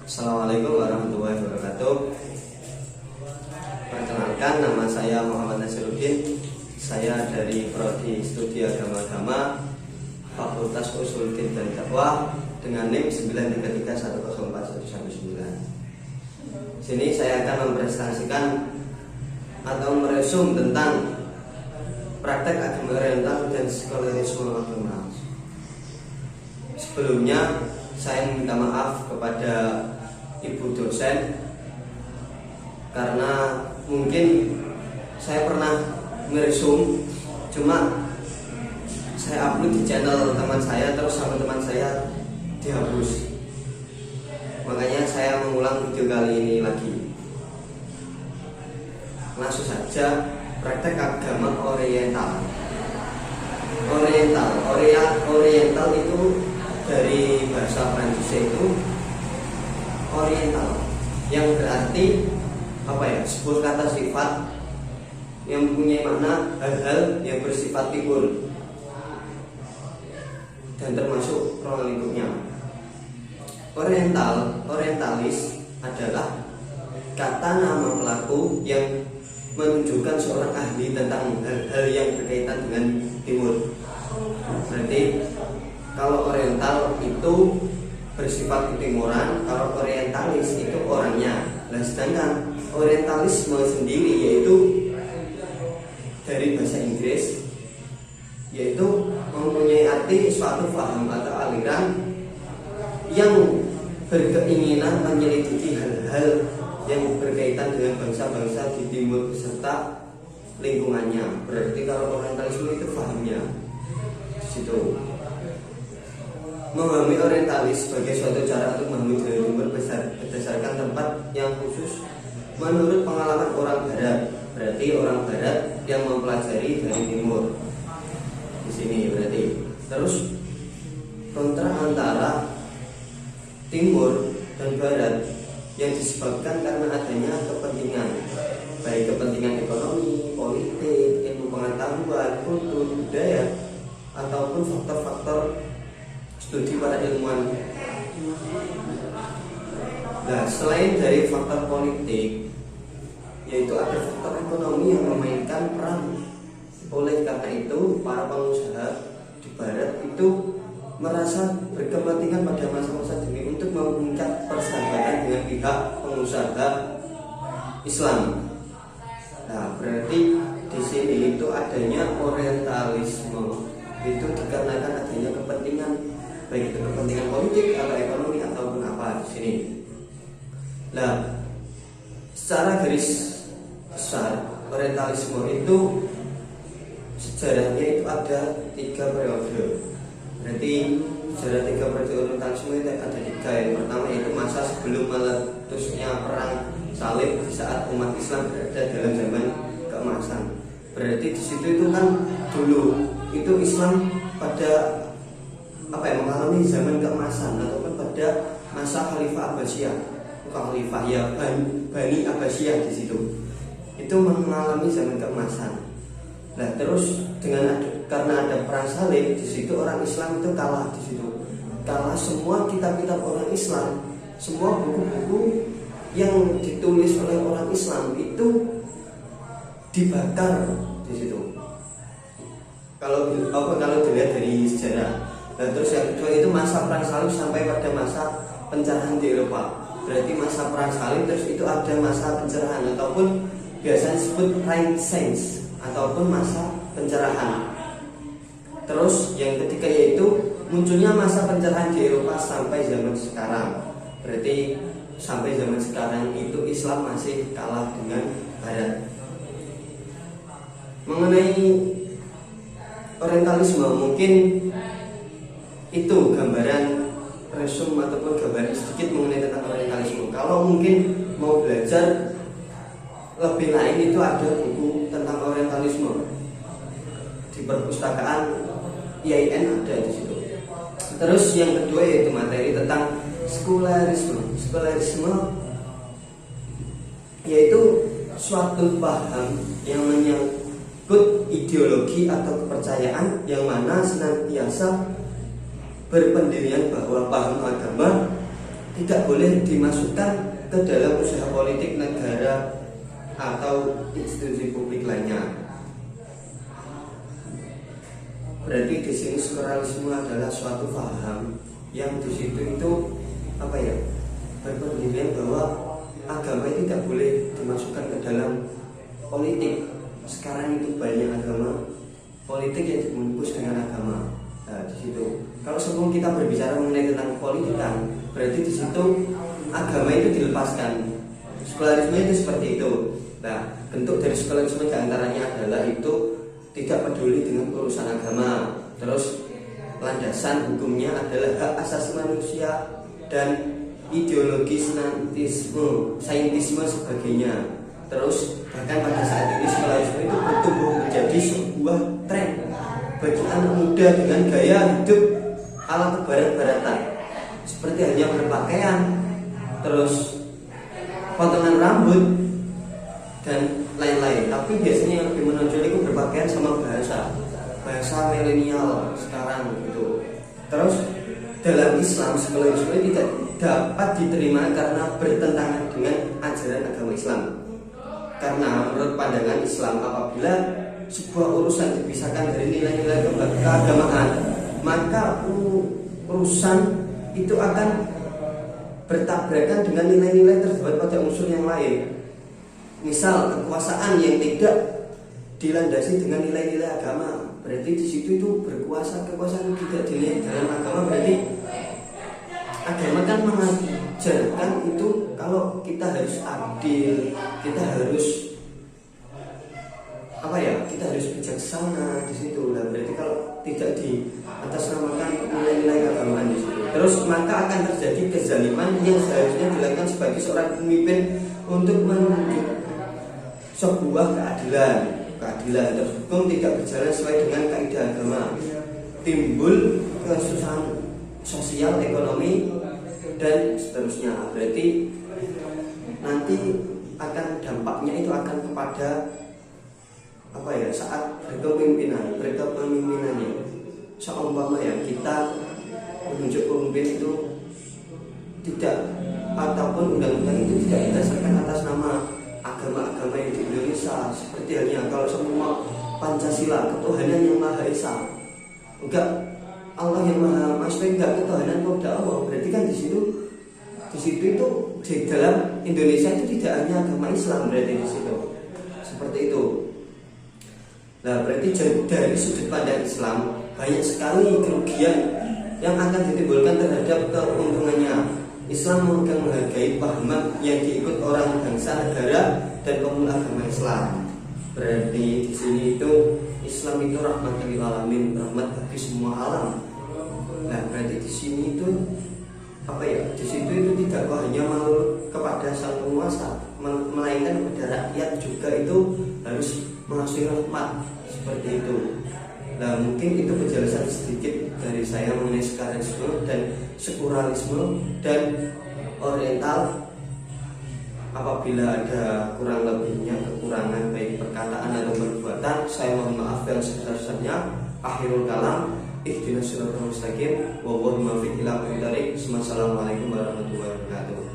Assalamualaikum warahmatullahi wabarakatuh. Perkenalkan, nama saya Muhammad Naziruddin. Saya dari Prodi Studi Agama Fakultas Usuluddin dan Dakwah dengan NIM 933104119. Sini saya akan mempresentasikan atau meresum tentang praktek agama oriental dan sekularisme agama. Sebelumnya saya minta maaf kepada ibu dosen karena mungkin saya pernah meresum, cuma saya upload di channel teman saya, terus sama teman saya dihapus. Makanya saya mengulang video kali ini lagi. Langsung saja, praktek agama oriental. Oriental itu dari bahasa Prancis itu oriental, yang berarti sebuah kata sifat yang mempunyai makna hal-hal yang bersifat timur dan termasuk ruang lingkupnya. Orientalis adalah kata nama pelaku yang menunjukkan seorang ahli tentang hal-hal yang berkaitan dengan timur. Berarti kalau oriental itu bersifat ketimuran, kalau orientalis itu orangnya. Nah, sedangkan orientalisme sendiri yaitu dari bahasa Inggris, yaitu mempunyai arti suatu paham atau aliran yang berkeinginan menyelidiki hal-hal yang berkaitan dengan bangsa-bangsa di timur beserta lingkungannya. Berarti kalau orientalisme itu pahamnya di situ. Memahami orientalis sebagai suatu cara untuk memahami jalan timur berdasarkan tempat yang khusus menurut pengalaman orang barat. Berarti orang barat yang mempelajari dari timur. Di sini berarti. Terus kontra antara timur dan barat yang disebabkan karena adanya kepentingan, baik kepentingan ekonomi, politik, ilmu pengetahuan, kultur, budaya, ataupun faktor-faktor studi para ilmuwan. Nah, selain dari faktor politik, yaitu ada faktor ekonomi yang memainkan peran. Oleh karena itu, para pengusaha di barat itu merasa berkepentingan pada masa-masa ini untuk mempunyai persahabatan dengan pihak pengusaha Islam. Nah, berarti di sini itu adanya orientalisme itu dikarenakan adanya kepentingan, baik itu kepentingan politik atau ekonomi ataupun apa di sini. Nah, secara garis besar orientalisme itu sejarahnya itu ada 3 periode. Berarti sejarah 3 periode orientalisme itu ada 3. Yang pertama itu masa sebelum meletusnya perang salib di saat umat Islam berada dalam zaman keemasan. Berarti di situ itu kan dulu itu Islam pada mengalami zaman keemasan ataupun pada masa Khalifah Abbasiyah, Khalifah ya Bani Abbasiyah di situ. Itu mengalami zaman keemasan. Nah, terus karena ada perang salib di situ, orang Islam itu kalah di situ. Kalah semua kitab-kitab orang Islam, semua buku-buku yang ditulis oleh orang Islam itu dibakar di situ. Kalau dilihat dari sejarah. Dan terus yang kedua itu masa perang salib sampai pada masa pencerahan di Eropa. Berarti masa perang salib terus itu ada masa pencerahan ataupun biasanya disebut Renaissance ataupun masa pencerahan. Terus yang ketiga yaitu munculnya masa pencerahan di Eropa sampai zaman sekarang. Berarti sampai zaman sekarang itu Islam masih kalah dengan Barat. Mengenai orientalisme mungkin itu gambaran resum ataupun gambaran sedikit mengenai tentang orientalisme. Kalau mungkin mau belajar lebih lain itu ada buku tentang orientalisme di perpustakaan IAIN ada di situ. Terus yang kedua yaitu materi tentang sekularisme. Sekularisme yaitu suatu paham yang menyangkut ideologi atau kepercayaan yang mana senantiasa berpendirian bahwa paham agama tidak boleh dimasukkan ke dalam usaha politik negara atau institusi publik lainnya. Berarti di sini sekularisme adalah suatu paham yang di situ itu berpendirian bahwa agama itu tidak boleh dimasukkan ke dalam politik. Sekarang itu banyak agama politik yang dibungkus dengan agama. Nah, di situ kalau sebelum kita berbicara mengenai tentang politik, berarti di situ agama itu dilepaskan. Sekularisme itu seperti itu. Nah, bentuk dari sekularisme diantaranya adalah itu tidak peduli dengan urusan agama. Terus landasan hukumnya adalah hak asasi manusia dan ideologi saintisme sebagainya. Terus bahkan pada saat ini sekularisme itu bertumbuh menjadi sebuah tren bagi anak muda dengan gaya hidup ala kebarat-baratan, seperti hanya berpakaian, terus potongan rambut dan lain-lain. Tapi biasanya yang lebih menonjol itu berpakaian sama bahasa milenial sekarang gitu. Terus dalam Islam sekularisme tidak dapat diterima karena bertentangan dengan ajaran agama Islam. Karena menurut pandangan Islam, apabila sebuah urusan dipisahkan dari nilai-nilai keagamaan, maka urusan itu akan bertabrakan dengan nilai-nilai terdapat pada unsur yang lain. Misal kekuasaan yang tidak dilandasi dengan nilai-nilai agama, berarti di situ itu berkuasa. Kekuasaan tidak dinilai dalam agama, berarti agama kan mengajarkan itu kalau kita harus adil, kita harus kita harus bijaksana di situ. Nah, berarti kalau tidak di atasnamakan nilai-nilai keagamaan di situ, terus maka akan terjadi kezaliman yang seharusnya dilakukan sebagai seorang pemimpin untuk menunjuk sebuah keadilan. Terus hukum tidak berjalan sesuai dengan kaidah agama, timbul kesusahan sosial, ekonomi dan seterusnya. Berarti nanti akan dampaknya itu akan kepada saat berkepemimpinannya. Seumpama kita menunjuk pemimpin itu tidak, ataupun undang-undang itu tidak berdasarkan atas nama agama-agama yang di Indonesia, seperti halnya kalau semua Pancasila, ketuhanan yang Maha Esa, enggak Allah yang Maha Maksudnya enggak ketuhanan kepada Allah. Berarti kan di situ itu di dalam Indonesia itu tidak hanya agama Islam, berarti di situ seperti itu. Nah, berarti dari sudut pandang Islam banyak sekali kerugian yang akan ditimbulkan terhadap keuntungannya. Islam menghargai pahaman yang diikut orang, bangsa, negara, dan pemuka agama Islam. Berarti di sini itu Islam itu rahmatan lil alamin, rahmat bagi semua alam. Nah, berarti di sini itu di situ itu tidak hanya melulu kepada sang penguasa, melainkan kepada rakyat juga itu harus mengasih rahmat seperti itu. Nah, mungkin itu penjelasan sedikit dari saya mengenai sekularisme dan oriental. Apabila ada kurang lebihnya, kekurangan baik perkataan atau perbuatan, saya mohon maaf dan sebesar-besarnya. Akhirul kalam, ihdinas siratal mustaqim, wallahu muwaffiq ila aqwamit thoriq. Wassalamualaikum warahmatullahi wabarakatuh.